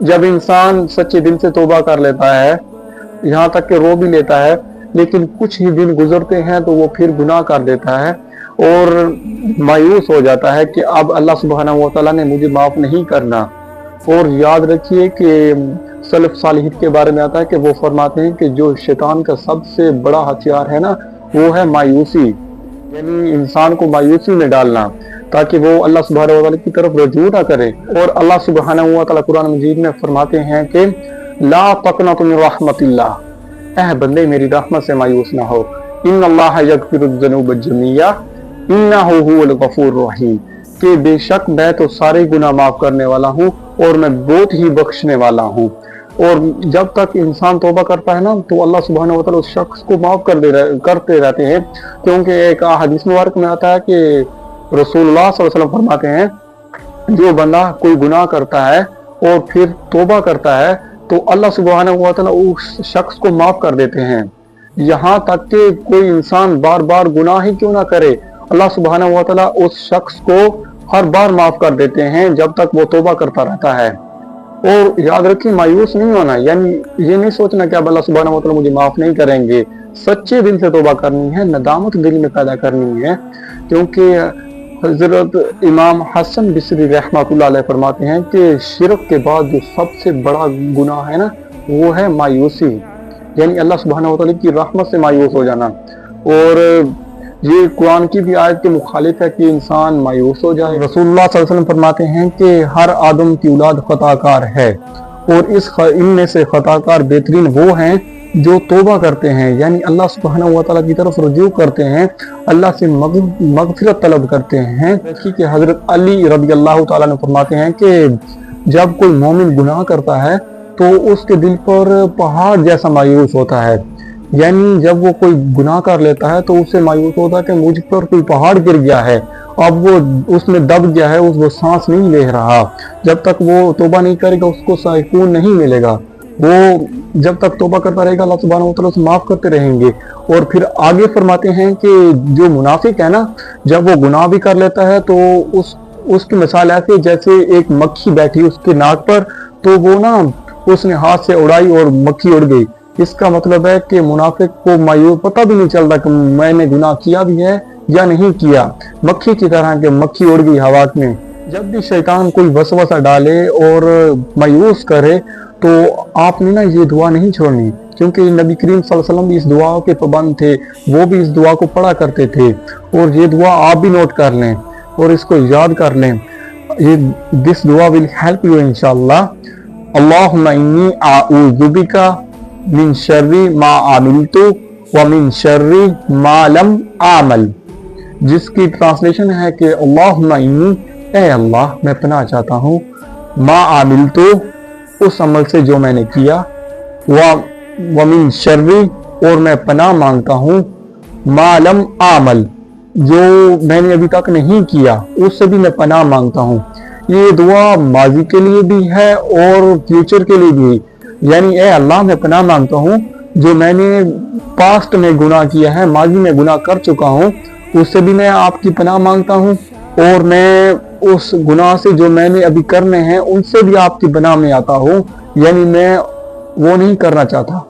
जब इंसान सच्चे दिल से तौबा कर लेता है, यहाँ तक कि रो भी लेता है, लेकिन कुछ ही दिन गुजरते हैं तो वो फिर गुनाह कर देता है और मायूस हो जाता है कि अब अल्लाह सुब्हानहू व तआला ने मुझे माफ़ नहीं करना। और याद रखिए कि सलफ सालिहीन के बारे में आता है कि वो फरमाते हैं कि जो शैतान का सबसे बड़ा हथियार है ना, वो है मायूसी, यानी इंसान को मायूसी में डालना ताकि वो अल्लाह सुब्हानहू व तआला की तरफ रजू ना करे। और अल्लाह सुब्हानहू व तआला कुरान मजीद में फरमाते हैं कि ला तक़नतु मिन रहमतिल्लाह, ऐ बंदे मेरी रहमत से मायूस ना हो, इन्नल्लाह यग़फ़िरुज़्ज़ुनूब जमीआ इन्नहु हुवल गफ़ूरुर रहीम, कि बेशक मैं तो सारे गुनाह माफ़ करने वाला हूँ और मैं बहुत ही बख्शने वाला हूँ। और जब तक इंसान तौबा करता है ना तो अल्लाह सुब्हानहू व तआला उस शख्स को माफ़ करते रहते हैं, क्योंकि एक हदीस मुबारक में आता है कि रसूलुल्लाह सल्लल्लाहु अलैहि वसल्लम फरमाते हैं जो बंदा कोई गुनाह करता है और फिर तौबा करता है तो अल्लाह सुब्हानहू व तआला उस शख्स को माफ़ कर देते हैं। यहाँ तक कि कोई इंसान बार बार गुनाह ही क्यों ना करे, अल्लाह सुब्हानहू व तआला उस शख्स को हर बार माफ़ कर देते हैं जब तक वो तौबा करता रहता है। और याद रखिए मायूस नहीं होना, यानी ये नहीं सोचना कि अब अल्लाह सुब्हानहू व तआला मुझे माफ़ नहीं करेंगे। सच्चे दिल से तौबा करनी है, नदामत दिल में पैदा करनी है, क्योंकि हज़रत इमाम हसन बिसरी रहमतुल्लाह अलैह फरमाते हैं कि शिरक के बाद जो सबसे बड़ा गुनाह है ना, वो है मायूसी, यानी अल्लाह सुब्हानहू व तआला की रहमत से मायूस हो जाना। और ये कुरान की भी आयत के मुखालिफ है कि इंसान मायूस हो जाए। रसूलुल्लाह सल्लल्लाहु अलैहि वसल्लम फरमाते हैं कि हर आदम की औलाद खताकार है और इनमें से खताकार बेहतरीन वो हैं जो तौबा करते हैं, यानी अल्लाह सुब्हानहू व तआला की तरफ रुजू करते हैं, अल्लाह से मगफिरत तलब करते हैं। देखिए कि हज़रत अली रज़ी अल्लाह तआला अन्हु फरमाते हैं कि जब कोई मोमिन गुनाह करता है तो उसके दिल पर पहाड़ जैसा मायूस होता है, यानी जब वो कोई गुनाह कर लेता है तो उससे मायूस होता है कि मुझ पर कोई पहाड़ गिर गया है, अब वो उसमें दब गया है, वो सांस नहीं ले रहा। जब तक वो तौबा नहीं करेगा उसको सुकून नहीं मिलेगा। वो जब तक तौबा करता रहेगा अल्लाह सुब्हानहू व तआला उसे माफ़ करते रहेंगे। और फिर आगे फरमाते हैं कि जो मुनाफिक है ना, जब वो गुनाह भी कर लेता है तो उसकी मिसाल ऐसे जैसे एक मक्खी बैठी उसके नाक पर, तो वो ना उसने हाथ से उड़ाई और मक्खी उड़ गई। इसका मतलब है कि मुनाफिक को मायूस पता भी नहीं चलता कि मैंने गुनाह किया भी है या नहीं किया, मक्खी की तरह कि मक्खी उड़ गई हवा में। जब भी शैतान कोई वसवसा डाले और मायूस करे तो आपने ना ये दुआ नहीं छोड़नी, क्योंकि नबी करीम सल्लल्लाहु अलैहि वसल्लम भी इस दुआ के पाबंद थे, वो भी इस दुआ को पढ़ा करते थे। और ये दुआ आप भी नोट कर लें और इसको याद कर लें। दिस दुआ विल हेल्प यू इंशाअल्लाह। अल्लाहुम्मा इन्नी अऊज़ु बिका मिन शर्रि मा अमिलतु व मिन शर्रि मा लम आमल, जिसकी ट्रांसलेशन है कि अल्लाहुम्मा इन्नी, ए अल्लाह मैं पनाह चाहता हूँ, मा अमिलतु उस अमल से जो मैंने किया, व मिन शर्रि और मैं पनाह मांगता हूँ, मा लम आमल जो मैंने अभी तक नहीं किया उससे भी मैं पनाह मांगता हूँ। ये दुआ माजी के लिए भी है और फ्यूचर के लिए भी, यानी ए अल्लाह मैं पनाह मांगता हूँ जो मैंने पास्ट में गुनाह किया है, माजी में गुनाह कर चुका हूँ, उससे भी मैं आपकी पनाह मांगता हूँ, और मैं उस गुनाह से जो मैंने अभी करने हैं उनसे भी आपकी पनाह में आता हूँ, यानी मैं वो नहीं करना चाहता।